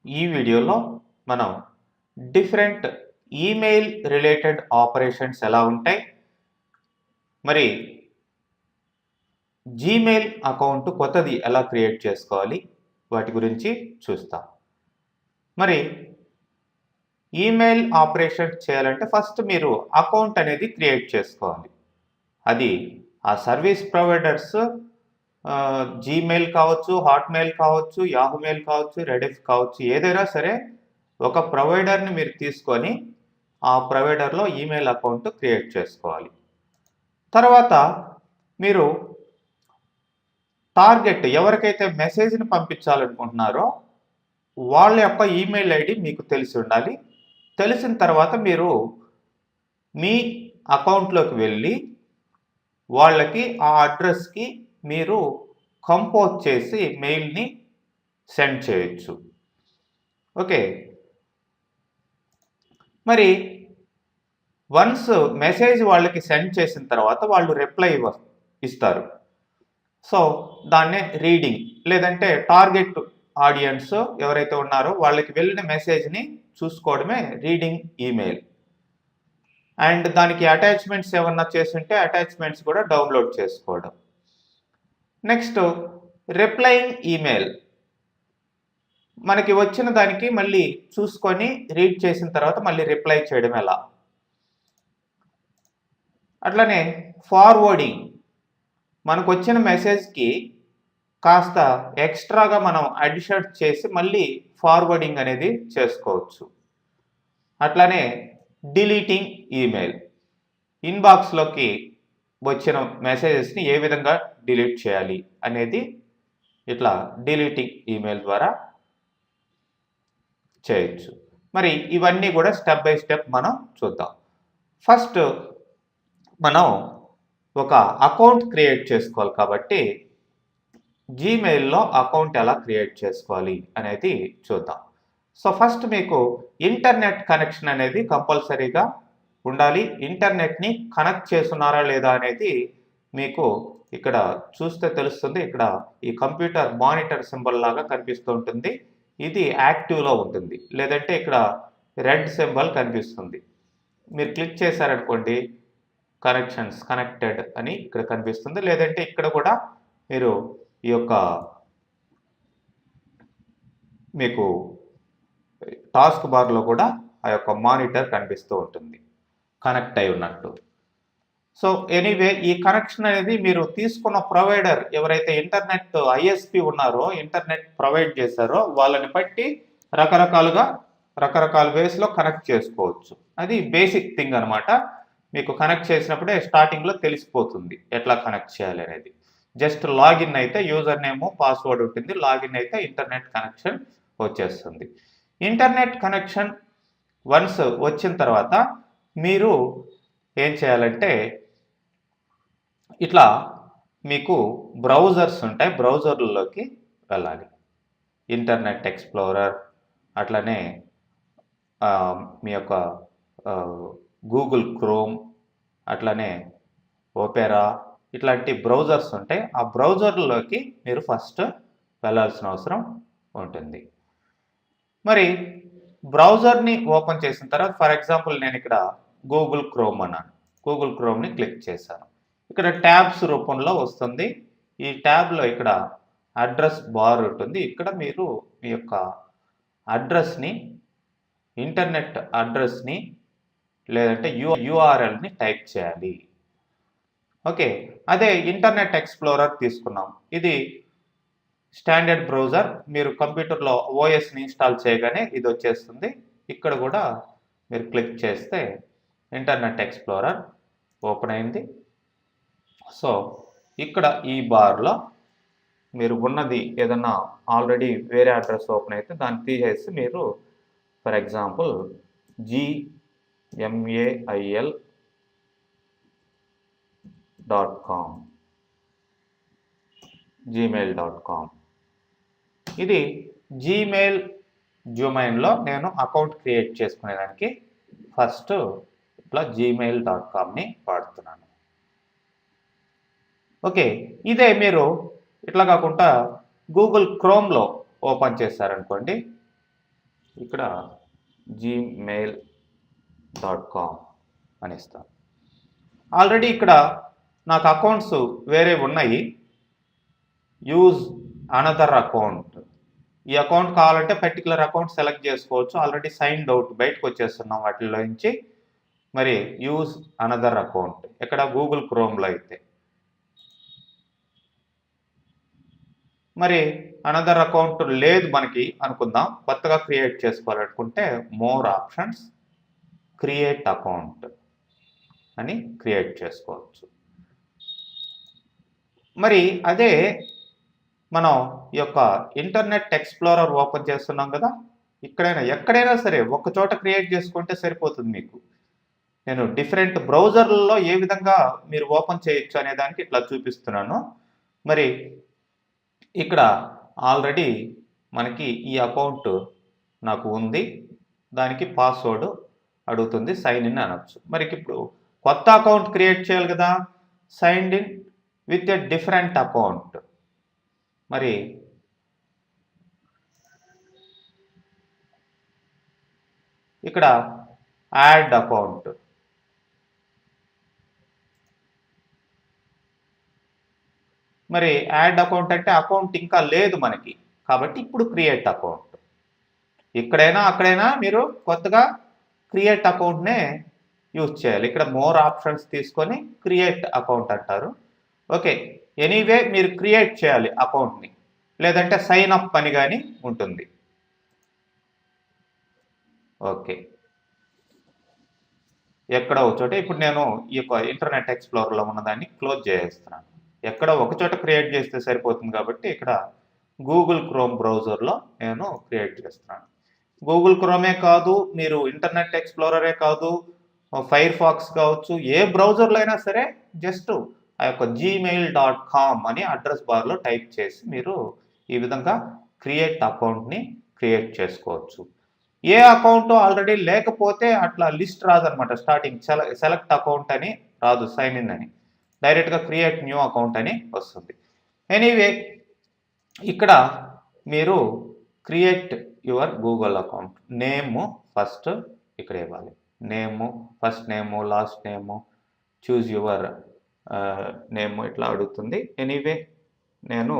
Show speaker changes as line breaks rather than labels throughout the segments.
ఈ వీడియోలో మనం డిఫరెంట్ ఈమెయిల్ రిలేటెడ్ ఆపరేషన్స్ ఎలా ఉంటాయి, మరి జీమెయిల్ అకౌంట్ కొత్తది ఎలా క్రియేట్ చేసుకోవాలి వాటి గురించి చూస్తాం. మరి ఈమెయిల్ ఆపరేషన్ చేయాలంటే ఫస్ట్ మీరు అకౌంట్ అనేది క్రియేట్ చేసుకోవాలి. అది ఆ సర్వీస్ ప్రొవైడర్స్ జీమెయిల్ కావచ్చు, హాట్మెయిల్ కావచ్చు, యాహూ మెయిల్ కావచ్చు, రెడిఫ్ కావచ్చు, ఏదైనా సరే ఒక ప్రొవైడర్ని మీరు తీసుకొని ఆ ప్రొవైడర్లో ఈమెయిల్ అకౌంట్ క్రియేట్ చేసుకోవాలి. తర్వాత మీరు టార్గెట్ ఎవరికైతే మెసేజ్ని పంపించాలనుకుంటున్నారో వాళ్ళ యొక్క ఈమెయిల్ ఐడి మీకు తెలిసి ఉండాలి. తెలిసిన తర్వాత మీరు మీ అకౌంట్లోకి వెళ్ళి వాళ్ళకి ఆ అడ్రస్కి మీరు కంపోజ్ చేసి మెయిల్ని సెండ్ చేయొచ్చు. ఓకే, మరి వన్స్ మెసేజ్ వాళ్ళకి సెండ్ చేసిన తర్వాత వాళ్ళు రిప్లై ఇస్తారు. సో దాన్నే రీడింగ్, లేదంటే టార్గెట్ ఆడియన్స్ ఎవరైతే ఉన్నారో వాళ్ళకి వెళ్ళిన మెసేజ్ని చూసుకోవడమే రీడింగ్ ఈమెయిల్. అండ్ దానికి అటాచ్మెంట్స్ ఏమన్నా చేస్తుంటే అటాచ్మెంట్స్ కూడా డౌన్లోడ్ చేసుకోవడం. నెక్స్ట్ రిప్లైయింగ్ ఈమెయిల్, మనకి వచ్చిన దానికి మళ్ళీ చూసుకొని రీడ్ చేసిన తర్వాత మళ్ళీ రిప్లై చేయడం ఎలా. అట్లనే ఫార్వర్డింగ్, మనకు వచ్చిన మెసేజ్కి కాస్త ఎక్స్ట్రాగా మనం అడిషన్ చేసి మళ్ళీ ఫార్వర్డింగ్ అనేది చేసుకోవచ్చు. అట్లానే డిలీటింగ్ ఈమెయిల్, ఇన్బాక్స్లోకి వచ్చిన మెసేజెస్ని ఏ విధంగా డిలీట్ చేయాలి అనేది ఇట్లా డిలీటింగ్ ఈమెయిల్ ద్వారా చేయొచ్చు. మరి ఇవన్నీ కూడా స్టెప్ బై స్టెప్ మనం చూద్దాం. ఫస్ట్ మనం ఒక అకౌంట్ క్రియేట్ చేసుకోవాలి కాబట్టి జీమెయిల్లో అకౌంట్ ఎలా క్రియేట్ చేసుకోవాలి అనేది చూద్దాం. సో ఫస్ట్ మీకు ఇంటర్నెట్ కనెక్షన్ అనేది కంపల్సరీగా ఉండాలి. ఇంటర్నెట్ని కనెక్ట్ చేస్తున్నారా లేదా అనేది మీకు ఇక్కడ చూస్తే తెలుస్తుంది. ఇక్కడ ఈ కంప్యూటర్ మానిటర్ సింబల్ లాగా కనిపిస్తూ ఉంటుంది. ఇది యాక్టివ్లో ఉంటుంది, లేదంటే ఇక్కడ రెడ్ సింబల్ కనిపిస్తుంది. మీరు క్లిక్ చేశారనుకోండి కనెక్షన్స్ కనెక్టెడ్ అని ఇక్కడ కనిపిస్తుంది, లేదంటే ఇక్కడ కూడా మీరు ఈ యొక్క మీకు టాస్క్ బార్లో కూడా ఆ యొక్క మానిటర్ కనిపిస్తూ ఉంటుంది కనెక్ట్ అయి ఉన్నట్టు. సో ఎనీవే ఈ కనెక్షన్ అనేది మీరు తీసుకున్న ప్రొవైడర్ ఎవరైతే ఇంటర్నెట్ ఐఎస్పి ఉన్నారో, ఇంటర్నెట్ ప్రొవైడ్ చేశారో వాళ్ళని బట్టి రకరకాల వేస్లో కనెక్ట్ చేసుకోవచ్చు. అది బేసిక్ థింగ్ అనమాట. మీకు కనెక్ట్ చేసినప్పుడే స్టార్టింగ్లో తెలిసిపోతుంది ఎట్లా కనెక్ట్ చేయాలి అనేది. జస్ట్ లాగిన్ అయితే యూజర్ నేమ్ పాస్వర్డ్ ఉంటుంది, లాగిన్ అయితే ఇంటర్నెట్ కనెక్షన్ వచ్చేస్తుంది. ఇంటర్నెట్ కనెక్షన్ వన్స్ వచ్చిన తర్వాత మీరు ఏం చేయాలంటే ఇట్లా మీకు బ్రౌజర్స్ ఉంటాయి, బ్రౌజర్లలోకి వెళ్ళాలి. ఇంటర్నెట్ ఎక్స్ప్లోరర్, అట్లనే మీ యొక్క గూగుల్ క్రోమ్, అట్లనే ఓపెరా, ఇట్లాంటి బ్రౌజర్స్ ఉంటాయి. ఆ బ్రౌజర్లోకి మీరు ఫస్ట్ వెళ్ళాల్సిన అవసరం ఉంటుంది. మరి బ్రౌజర్ని ఓపెన్ చేసిన తర్వాత ఫర్ ఎగ్జాంపుల్ నేను ఇక్కడ గూగుల్ క్రోమ్ అన్నాను. గూగుల్ క్రోమ్ని క్లిక్ చేశాను. ఇక్కడ ట్యాబ్స్ రూపంలో వస్తుంది. ఈ ట్యాబ్లో ఇక్కడ అడ్రస్ బార్ ఉంటుంది. ఇక్కడ మీరు మీ యొక్క అడ్రస్ని, ఇంటర్నెట్ అడ్రస్ని లేదంటే యూఆర్ఎల్ని టైప్ చేయాలి. ఓకే, అదే ఇంటర్నెట్ ఎక్స్ప్లోరర్ తీసుకున్నాం. ఇది స్టాండర్డ్ బ్రౌజర్. మీరు కంప్యూటర్లో ఓఎస్ని ఇన్స్టాల్ చేయగానే ఇది వచ్చేస్తుంది. ఇక్కడ కూడా మీరు క్లిక్ చేస్తే ఇంటర్నెట్ ఎక్స్ప్లోరర్ ఓపెన్ అయింది. సో ఇక్కడ ఈ బార్లో మీరు ఉన్నది ఏదన్నా ఆల్రెడీ వేరే అడ్రస్ ఓపెన్ అయితే దాన్ని తీసేసి మీరు ఫర్ ఎగ్జాంపుల్ gmail.com ఇది జీమెయిల్ డొమైన్లో నేను అకౌంట్ క్రియేట్ చేసుకునేదానికి ఫస్ట్ ఇట్లా gmail.comని వాడుతున్నాను. ఓకే, ఇదే మీరు ఇట్లా కాకుండా గూగుల్ క్రోమ్లో ఓపెన్ చేశారనుకోండి, ఇక్కడ gmail.com అని ఇస్తాను. ఆల్రెడీ ఇక్కడ నాకు అకౌంట్స్ వేరే ఉన్నాయి. Use another account. ఈ అకౌంట్ కావాలంటే పర్టికులర్ అకౌంట్ సెలెక్ట్ చేసుకోవచ్చు. ఆల్రెడీ సైన్డ్ అవుట్ బయటకు వచ్చేస్తున్నాం వాటిలో నుంచి. మరి యూజ్ అనదర్ అకౌంట్ ఇక్కడ గూగుల్ క్రోమ్లో అయితే. మరి అనదర్ అకౌంట్ లేదు మనకి అనుకుందాం, కొత్తగా క్రియేట్ చేసుకోవాలనుకుంటే మోర్ ఆప్షన్స్, క్రియేట్ అకౌంట్ అని క్రియేట్ చేసుకోవచ్చు. మరి అదే మనం ఈ యొక్క ఇంటర్నెట్ ఎక్స్ప్లోరర్ ఓపెన్ చేస్తున్నాం కదా, ఎక్కడైనా సరే ఒక చోట క్రియేట్ చేసుకుంటే సరిపోతుంది మీకు. నేను డిఫరెంట్ బ్రౌజర్లలో ఏ విధంగా మీరు ఓపెన్ చేయొచ్చు అనే దానికి ఇట్లా చూపిస్తున్నాను. మరి ఇక్కడ ఆల్రెడీ మనకి ఈ అకౌంట్ నాకు ఉంది, దానికి పాస్వర్డ్ అడుగుతుంది, సైన్ ఇన్ అనొచ్చు. మరి ఇప్పుడు కొత్త అకౌంట్ క్రియేట్ చేయాలి కదా, signed in with a different account. మరి ఇక్కడ యాడ్ అకౌంట్, మరి యాడ్ అకౌంట్ అంటే అకౌంట్ ఇంకా లేదు మనకి, కాబట్టి ఇప్పుడు క్రియేట్ అకౌంట్. ఇక్కడైనా అక్కడైనా మీరు కొత్తగా క్రియేట్ అకౌంట్నే యూజ్ చేయాలి. ఇక్కడ మోర్ ఆప్షన్స్ తీసుకొని క్రియేట్ అకౌంట్ అంటారు. ఓకే, ఎనీవే మీరు క్రియేట్ చేయాలి అకౌంట్ని, లేదంటే సైన్ అప్ అని కానీ ఉంటుంది. ఓకే, ఎక్కడో ఒక చోట ఇప్పుడు నేను ఈ యొక్క ఇంటర్నెట్ ఎక్స్ప్లోరర్లో ఉన్నదాన్ని క్లోజ్ చేసేస్తున్నాను. ఎక్కడో ఒక చోట క్రియేట్ చేస్తే సరిపోతుంది కాబట్టి ఇక్కడ గూగుల్ క్రోమ్ బ్రౌజర్లో నేను క్రియేట్ చేస్తున్నాను. గూగుల్ క్రోమే కాదు, మీరు ఇంటర్నెట్ ఎక్స్ప్లోరరే కాదు, ఫైర్ ఫాక్స్ కావచ్చు, ఏ బ్రౌజర్లో అయినా సరే జస్ట్ ఆ యొక్క gmail.com అని అడ్రస్ బార్లో టైప్ చేసి మీరు ఈ విధంగా క్రియేట్ అకౌంట్ని క్రియేట్ చేసుకోవచ్చు. ఏ అకౌంట్ ఆల్రెడీ లేకపోతే అట్లా లిస్ట్ రాదనమాట. స్టార్టింగ్ సెలెక్ట్ అకౌంట్ అని రాదు, సైన్ ఇన్ అని, డైరెక్ట్గా క్రియేట్ న్యూ అకౌంట్ అని వస్తుంది. ఎనీవే ఇక్కడ మీరు create your Google account. Name first ఇక్కడ ఇవ్వాలి, name, first name, last name, choose your name ఇట్లా అడుగుతుంది. ఎనీవే నేను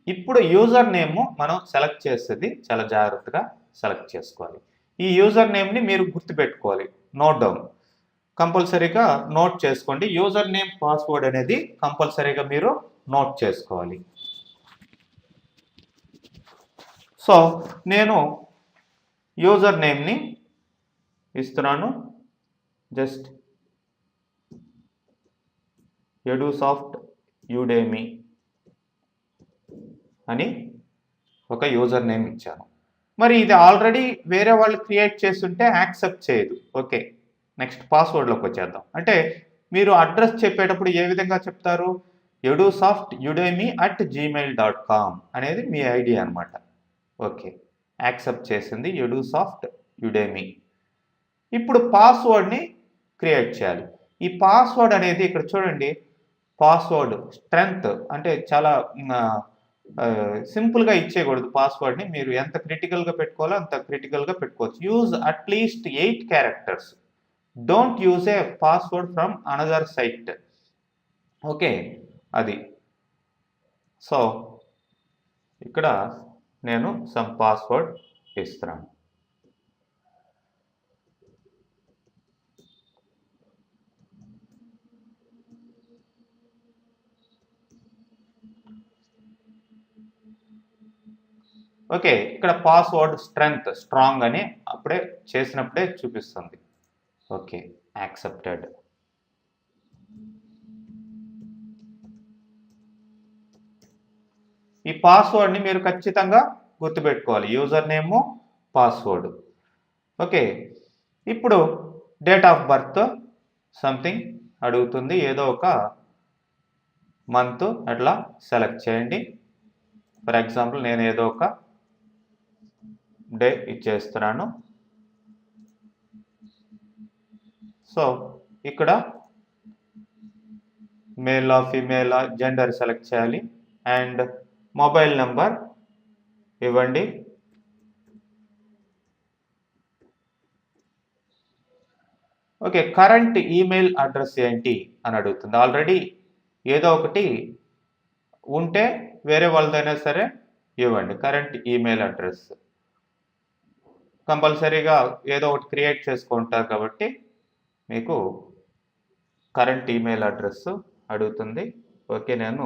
ఇప్పుడు యూజర్ నేమ్ మనం సెలెక్ట్ చేసేది చాలా జాగ్రత్తగా సెలెక్ట్ చేసుకోవాలి. ఈ యూజర్ నేమ్ని మీరు గుర్తుపెట్టుకోవాలి, నోట్ డౌన్ కంపల్సరీగా నోట్ చేసుకోండి. యూజర్ నేమ్ పాస్వర్డ్ అనేది కంపల్సరీగా మీరు నోట్ చేసుకోవాలి. సో నేను యూజర్ నేమ్ని ఇస్తున్నాను, జస్ట్ ఎడుసాఫ్ట్ యుడేమి అని ఒక యూజర్ నేమ్ ఇచ్చాను. మరి ఇది ఆల్రెడీ వేరే వాళ్ళు క్రియేట్ చేస్తుంటే యాక్సెప్ట్ చేయదు. ఓకే, నెక్స్ట్ పాస్వర్డ్లోకి వచ్చేద్దాం. అంటే మీరు అడ్రస్ చెప్పేటప్పుడు ఏ విధంగా చెప్తారు, edusoftudemy@gmail.com అనేది మీ ఐడి అనమాట. ఓకే, యాక్సెప్ట్ చేసింది edusoftudemy. ఇప్పుడు పాస్వర్డ్ని క్రియేట్ చేయాలి. ఈ పాస్వర్డ్ అనేది ఇక్కడ చూడండి, పాస్వర్డ్ స్ట్రెంగ్త్ అంటే చాలా సింపుల్గా ఇచ్చేయకూడదు. పాస్వర్డ్ని మీరు ఎంత క్రిటికల్గా పెట్టుకోవాలో అంత క్రిటికల్గా పెట్టుకోవచ్చు. Use at least 8 characters. Don't use a password from another site. Okay, అది. సో ఇక్కడ నేను సమ్ పాస్వర్డ్ ఇస్తున్నాను. ఓకే, ఇక్కడ పాస్వర్డ్ స్ట్రాంగ్ అని అప్పుడే చేసినప్పుడే చూపిస్తుంది. Okay, accepted. ఈ పాస్వర్డ్ని మీరు ఖచ్చితంగా గుర్తుపెట్టుకోవాలి, యూజర్ నేము, పాస్వర్డ్. ఓకే, ఇప్పుడు డేట్ ఆఫ్ బర్త్ సంథింగ్ అడుగుతుంది, ఏదో ఒక మంత్ అట్లా సెలెక్ట్ చేయండి. ఫర్ ఎగ్జాంపుల్ నేను ఏదో ఒక డే ఇచ్చేస్తున్నాను. సో ఇక్కడ మేలా ఫీమేలా జెండర్ సెలెక్ట్ చేయాలి అండ్ మొబైల్ నెంబర్ ఇవ్వండి. ఓకే, కరెంట్ ఈమెయిల్ అడ్రస్ ఏంటి అని అడుగుతుంది. ఆల్రెడీ ఏదో ఒకటి ఉంటే వేరే వాళ్ళదైనా సరే ఇవ్వండి. కరెంట్ ఈమెయిల్ అడ్రస్ కంపల్సరీగా ఏదో ఒకటి క్రియేట్ చేసుకుంటారు కాబట్టి మీకు కరెంట్ ఈమెయిల్ అడ్రస్ అడుగుతుంది. ఓకే, నేను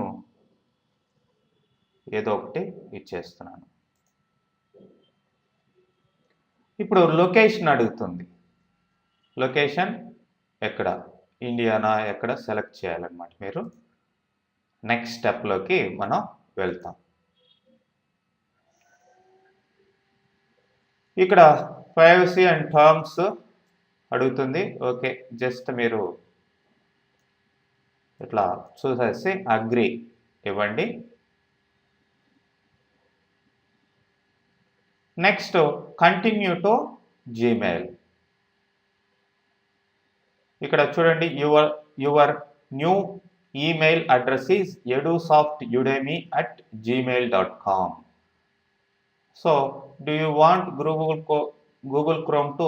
ఏదో ఒకటి ఇచ్చేస్తున్నాను. ఇప్పుడు లొకేషన్ అడుగుతుంది. లొకేషన్ ఎక్కడ, ఇండియానా ఎక్కడ సెలెక్ట్ చేయాలన్నమాట. మీరు నెక్స్ట్ స్టెప్లోకి మనం వెళ్తాం. ఇక్కడ ప్రైవసీ అండ్ టర్మ్స్ అడుగుతుంది. ఓకే, జస్ట్ మీరు ఇట్లా చూసేసి అగ్రి ఇవ్వండి. Next continue to Gmail. ఇక్కడ చూడండి, your new email address is edusoftudemy@gmail.com. So do you want Google Chrome to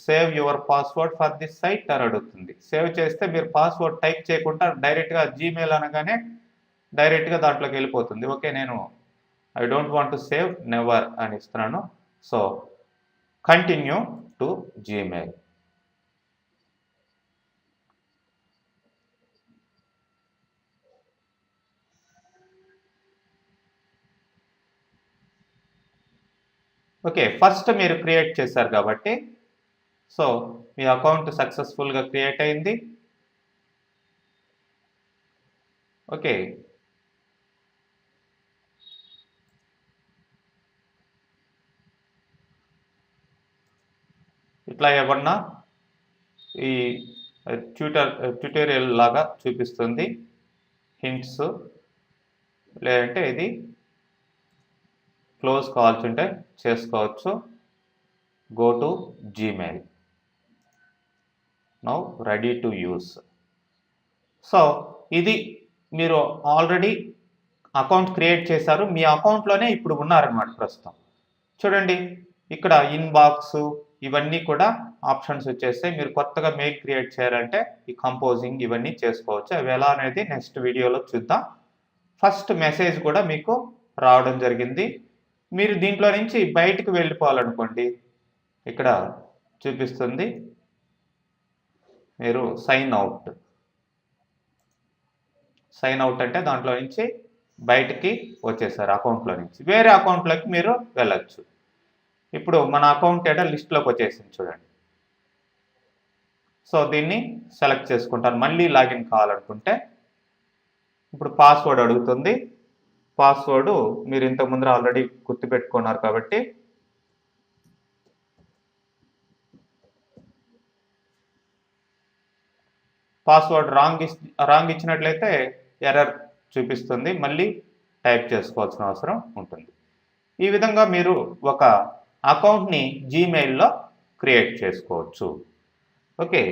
save your password for this site అని అడుగుతుంది. సేవ్ చేస్తే మీరు పాస్వర్డ్ టైప్ చేయకుండా డైరెక్ట్గా జీమెయిల్ అనగానే డైరెక్ట్గా దాంట్లోకి వెళ్ళిపోతుంది. ఓకే, నేను I don't want to save, never అని ఇస్తున్నాను. So continue to Gmail. Okay, first మీరు క్రియేట్ చేశారు కాబట్టి సో మీ అకౌంట్ సక్సెస్ఫుల్గా క్రియేట్ అయింది. ఓకే, ఇట్లా ఏమన్నా ఈ ట్యూటోరియల్ లాగా చూపిస్తుంది, హింట్స్. లేదంటే ఇది క్లోజ్ కావాల్సి ఉంటే చేసుకోవచ్చు. Go to Gmail, now ready to use. So ఇది మీరు ఆల్రెడీ అకౌంట్ క్రియేట్ చేశారు, మీ అకౌంట్లోనే ఇప్పుడు ఉన్నారనమాట ప్రస్తుతం. చూడండి, ఇక్కడ ఇన్బాక్స్ ఇవన్నీ కూడా ఆప్షన్స్ వచ్చేస్తే మీరు కొత్తగా మెయిల్ క్రియేట్ చేయాలంటే ఈ కంపోజింగ్ ఇవన్నీ చేసుకోవచ్చు. అవి ఎలా అనేది నెక్స్ట్ వీడియోలో చూద్దాం. ఫస్ట్ మెసేజ్ కూడా మీకు రావడం జరిగింది. మీరు దీంట్లో నుంచి బయటకు వెళ్ళిపోవాలనుకోండి, ఇక్కడ చూపిస్తుంది మీరు సైన్ అవుట్ అంటే దాంట్లో నుంచి బయటికి వచ్చేసారు, అకౌంట్లో నుంచి వేరే అకౌంట్లోకి మీరు వెళ్ళచ్చు. ఇప్పుడు మన అకౌంట్ ఏడా లిస్ట్లోకి వచ్చేసింది చూడండి. సో దీన్ని సెలెక్ట్ చేసుకుంటాను. మళ్ళీ లాగిన్ కావాలనుకుంటే ఇప్పుడు పాస్వర్డ్ అడుగుతుంది. పాస్వర్డ్ మీరు ఇంతకు ముందర ఆల్రెడీ గుర్తుపెట్టుకున్నారు కాబట్టి పాస్వర్డ్ రాంగ్ ఇచ్చినట్లయితే ఎర్రర్ చూపిస్తుంది, మళ్ళీ టైప్ చేసుకోవాల్సిన అవసరం ఉంటుంది. ఈ విధంగా మీరు ఒక అకౌంట్ని జీమెయిల్లో క్రియేట్ చేసుకోవచ్చు. ఓకే,